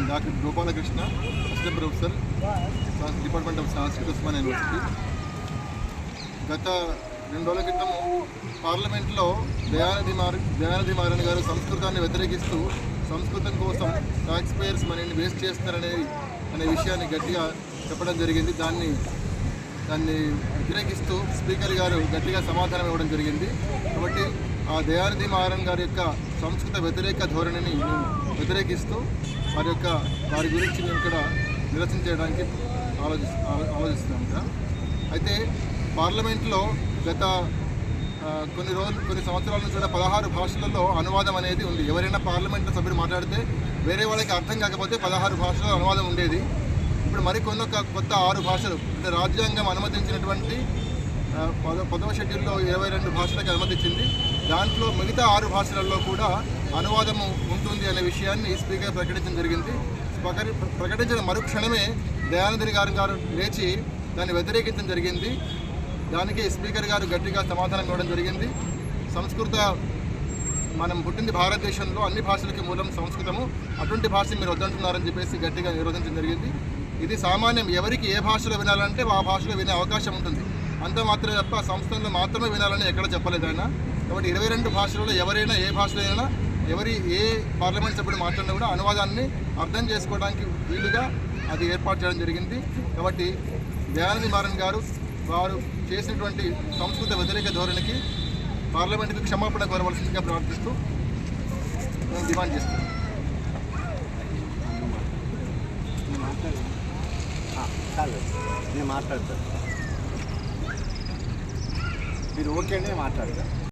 Doctor Gopalakrishna, assistant professor, department of సంస్కృత Osmania university. గత 2 రోజుల క్రితం పార్లమెంట్లో దయానిధి మారన్ గారు సంస్కృతాన్ని వ్యతిరేకిస్తూ సంస్కృతం కోసం ట్యాక్స్ పేయర్స్ మనీని వేస్ట్ చేస్తారనే విషయాన్ని గట్టిగా చెప్పడం జరిగింది. దాన్ని వ్యతిరేకిస్తూ స్పీకర్ గారు గట్టిగా సమాధానం ఇవ్వడం జరిగింది. కాబట్టి ఆ దయానిధి మారన్ గారి యొక్క సంస్కృత వ్యతిరేక ధోరణిని మేము వ్యతిరేకిస్తూ వారి గురించి మేము ఇక్కడ నిరసన చేయడానికి ఆలోచిస్తున్నాం. అయితే పార్లమెంట్లో గత కొన్ని సంవత్సరాల నుంచి కూడా 16 భాషలలో అనువాదం అనేది ఉంది. ఎవరైనా పార్లమెంట్లో సభ్యుడు మాట్లాడితే వేరే వాళ్ళకి అర్థం కాకపోతే 16 భాషల్లో అనువాదం ఉండేది. ఇప్పుడు కొత్త 6 భాషలు అంటే రాజ్యాంగం అనుమతించినటువంటి 10వ షెడ్యూల్లో 22 భాషలకు అనుమతించింది. దాంట్లో మిగతా 6 భాషలలో కూడా అనువాదము ఉంటుంది అనే విషయాన్ని స్పీకర్ ప్రకటించడం జరిగింది. ప్రకటించిన మరుక్షణమే దయానిధి గారు లేచి దాన్ని వ్యతిరేకించడం జరిగింది. దానికి స్పీకర్ గారు గట్టిగా సమాధానం ఇవ్వడం జరిగింది. మనం పుట్టింది భారతదేశంలో, అన్ని భాషలకి మూలం సంస్కృతము, అటువంటి భాష మీరు వద్దంటున్నారని చెప్పేసి గట్టిగా నిరోధించడం జరిగింది. ఇది సామాన్యం, ఎవరికి ఏ భాషలో వినాలంటే ఆ భాషలో వినే అవకాశం ఉంటుంది. అంత మాత్రమే తప్ప సంస్కృతంలో మాత్రమే వినాలని ఎక్కడ చెప్పలేదు ఆయన. కాబట్టి 22 భాషలలో ఎవరైనా ఏ భాషలో అయినా ఏ పార్లమెంట్ సభ్యుడు మాట్లాడినా కూడా అనువాదాన్ని అర్థం చేసుకోవడానికి వీలుగా అది ఏర్పాటు చేయడం జరిగింది. కాబట్టి దయానిధి మారన్ గారు వారు చేసినటువంటి సంస్కృత వ్యతిరేక ధోరణికి పార్లమెంటుకు క్షమాపణ కోరవలసిందిగా ప్రార్థిస్తూ మేము డిమాండ్ చేస్తున్నాం. నేను మాట్లాడతాను, మీరు ఓకే అంటే మాట్లాడతాను.